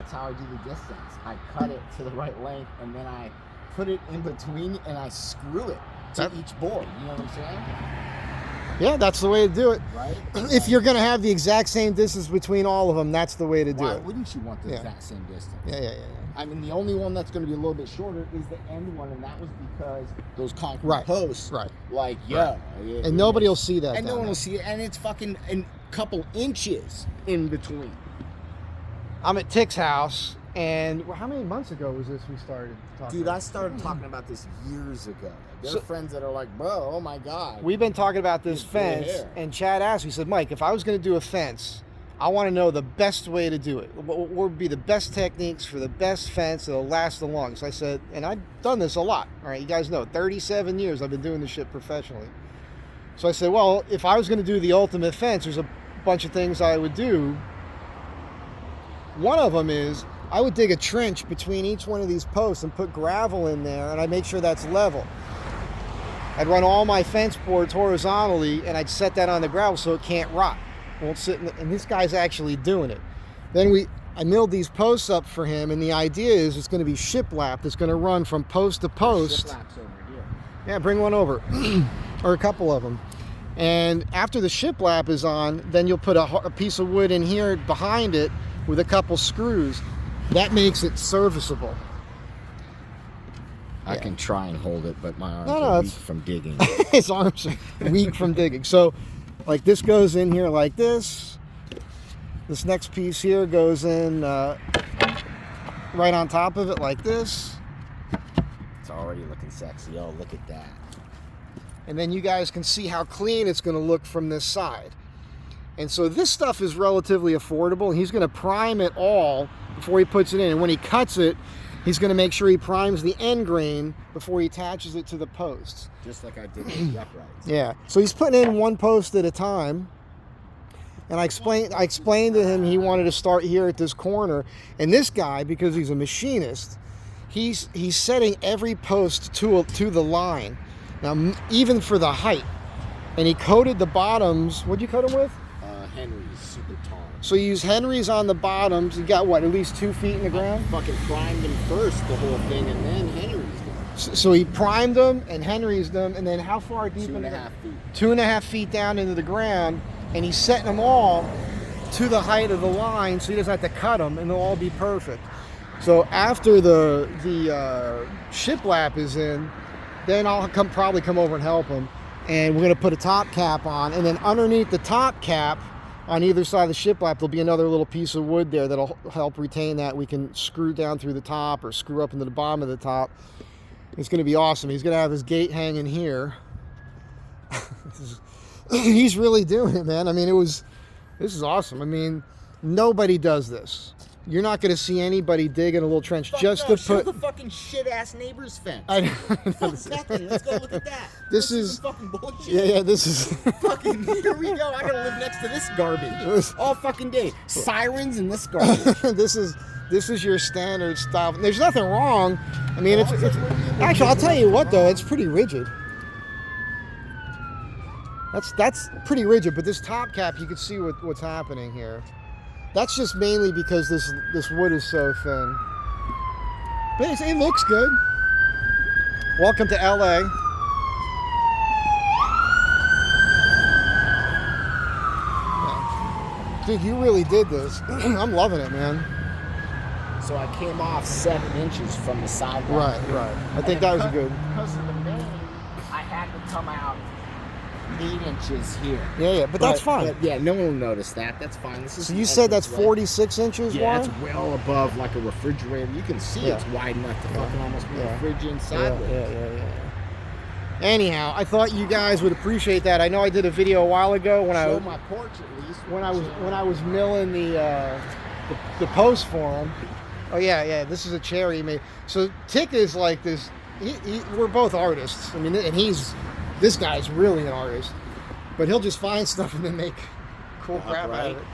That's how I do the distance. I cut it to the right length, and then I put it in between, and I screw it to each board. You know what I'm saying? Yeah, that's the way to do it. Right? If you're going to have the exact same distance between all of them, that's the way to do it. Why wouldn't you want the exact same distance? Yeah. I mean, the only one that's going to be a little bit shorter is the end one, and that was because those concrete posts, and nobody will see that. And no one will see it, and it's fucking a couple inches in between. I'm at Tick's house, and how many months ago was this we started talking? Dude, I started talking about this years ago. There are friends that are like, bro, oh my God. We've been talking about this fence, and Chad asked me, he said, Mike, if I was going to do a fence, I want to know the best way to do it. What would be the best techniques for the best fence that'll last the longest? I said, and I've done this a lot. All right, you guys know, 37 years I've been doing this shit professionally. So I said, well, if I was going to do the ultimate fence, there's a bunch of things I would do. One of them is I would dig a trench between each one of these posts and put gravel in there, and I'd make sure that's level. I'd run all my fence boards horizontally, and I'd set that on the gravel so it can't rot. Won't sit and this guy's actually doing it. Then I milled these posts up for him, and the idea is it's going to be shiplap that's going to run from post to post. Shiplap's over here. Yeah, bring one over, or a couple of them. And after the shiplap is on, then you'll put a piece of wood in here behind it with a couple screws. That makes it serviceable. I can try and hold it, but my arms are weak from digging. His arms are weak from digging. So, like, this goes in here like this. This next piece here goes in right on top of it like this. It's already looking sexy. Oh, look at that. And then you guys can see how clean it's going to look from this side. And so this stuff is relatively affordable. He's going to prime it all before he puts it in. And when he cuts it, he's going to make sure he primes the end grain before he attaches it to the posts. Just like I did with the uprights. Yeah. So he's putting in one post at a time. And I explained to him he wanted to start here at this corner. And this guy, because he's a machinist, he's setting every post to the line. Now, even for the height. And he coated the bottoms. What'd you coat them with? Henry's super tall. So you use Henry's on the bottoms. You got what, at least 2 feet in the ground? I fucking primed them first, the whole thing, and then Henry's them. So he primed them and Henry's them, and then how far deep? 2.5 feet. 2.5 feet down into the ground, and he's setting them all to the height of the line, so he doesn't have to cut them, and they'll all be perfect. So after the shiplap is in, then I'll probably come over and help him, and we're going to put a top cap on, and then underneath the top cap, on either side of the shiplap, there'll be another little piece of wood there that'll help retain that. We can screw down through the top or screw up into the bottom of the top. It's going to be awesome. He's going to have his gate hanging here. He's really doing it, man. I mean, this is awesome. I mean, nobody does this. You're not going to see anybody digging a little trench just to show put the fucking shit-ass neighbor's fence. I know. Fuck nothing. Let's go look at that. This is fucking bullshit. Yeah, this is fucking, here we go. I gotta live next to this garbage all fucking day. Sirens and this garbage. this is your standard stuff. There's nothing wrong. I mean, it's actually, I'll tell you what though, it's pretty rigid. That's pretty rigid, but this top cap, you can see what's happening here. That's just mainly because this wood is so thin. But it looks good. Welcome to LA. Dude, you really did this. I'm loving it, man. So I came off 7 inches from the sidewalk. Right. I think that was good. Because of the milling, I had to come out 8 inches here. Yeah, but that's fine. But yeah, no one will notice that. That's fine. This is so you said that's 46 inches wide? Yeah, it's well above like a refrigerator. You can see it's wide enough to fucking almost be a fridge inside. Yeah. Anyhow, I thought you guys would appreciate that. I know I did a video a while ago when Show my porch at least. When I was milling the post for him. Oh yeah. This is a chair he made. So Tick is like this. We're both artists. I mean, and this guy's really an artist. But he'll just find stuff and then make cool crap out of it.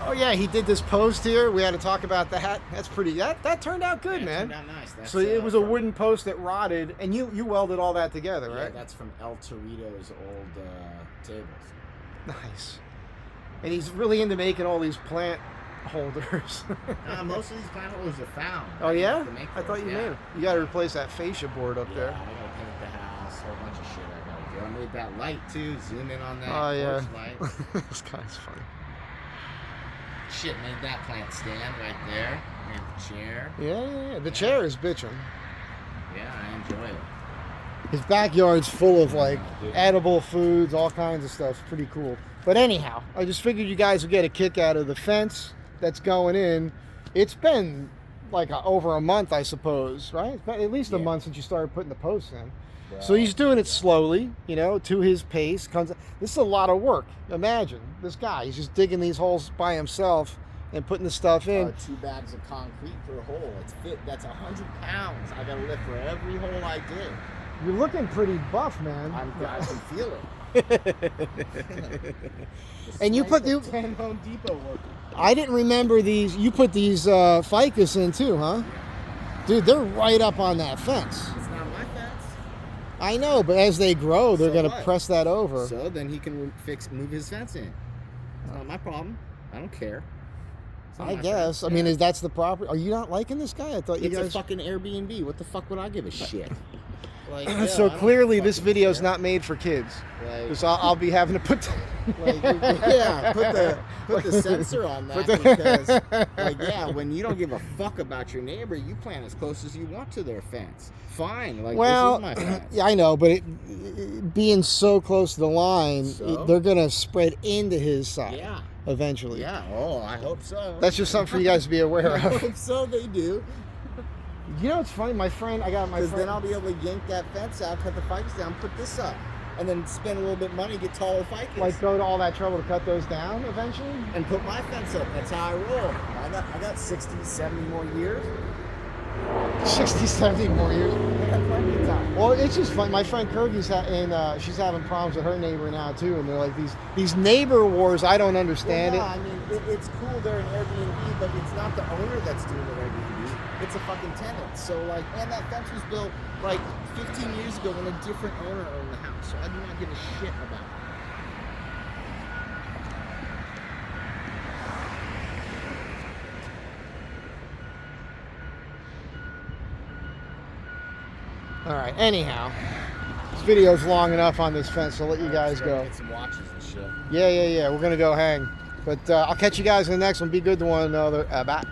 Oh yeah, he did this post here. We had to talk about that. That's pretty. That turned out good, man. Turned out nice. That's, so it was a wooden post that rotted, and you welded all that together, right? Yeah, that's from El Torito's old tables. Nice. And he's really into making all these plant holders. Most of these plant holders are found. Oh yeah? To make I thought those, you yeah. made them. You got to replace that fascia board up Yeah, there. I gotta paint the house, a whole bunch of shit I gotta do. I made that light too. Zoom in on that Oh yeah. porch light. This guy's funny. Shit, made that plant stand right there. Made the chair. Yeah. The chair is bitching. Yeah, I enjoy it. His backyard's full of like edible foods, all kinds of stuff. Pretty cool. But anyhow, I just figured you guys would get a kick out of the fence that's going in. It's been like over a month, I suppose, right? It's been at least a month since you started putting the posts in. Well, So he's doing it slowly, you know, to his pace. This is a lot of work. Imagine this guy. He's just digging these holes by himself and putting the stuff in. 2 bags of concrete per hole. It's fit. That's 100 pounds. I gotta lift for every hole I dig. You're looking pretty buff, man. I can feel it. And you put the 10 Home Depot workers. I didn't remember these. You put these ficus in too, huh? Dude, they're right up on that fence. It's not my fence. I know, but as they grow, they're So gonna what? press that over. So then he can move his fence in. It's not my problem. I don't care. It's not I my guess. fence. I mean, that's the property. Are you not liking this guy? I thought you It's guys. a fucking Airbnb. What the fuck would I give a shit? Like, So I don't clearly, this fucking video's care. not made for kids. Like, Because I'll be having to put. put the sensor on that because, like, yeah, when you don't give a fuck about your neighbor, you plant as close as you want to their fence. Fine, like Well, this is my fence. yeah, I know, but being so close to the line, So? they're gonna spread into his side. Yeah. Eventually. Yeah. Oh, I hope so. That's just something for you guys to be aware I of. hope so. They do. You know, it's funny. My friend, I got my Because friend. then I'll be able to yank that fence out, cut the ficus down, put this up, and then spend a little bit of money, get taller ficus, Like go to all that trouble to cut those down eventually? and put my fence up. That's how I roll. I got 60, 70 more years. 60, 70 more years. I got plenty of time. Well, it's just fun. My friend Kirby's she's having problems with her neighbor now too, and they're like these neighbor wars. I don't understand Well, yeah, it. I mean, it's cool they're an Airbnb, but it's not the owner that's doing the Airbnb. It's a fucking tenant. So, like, and that fence was built, like, 15 years ago when a different owner owned the house. So I do not give a shit about it. All right. Anyhow, this video's long enough on this fence, so I'll let you guys go. Get some watches and shit. Yeah. We're gonna go hang, but I'll catch you guys in the next one. Be good to one another. Bye.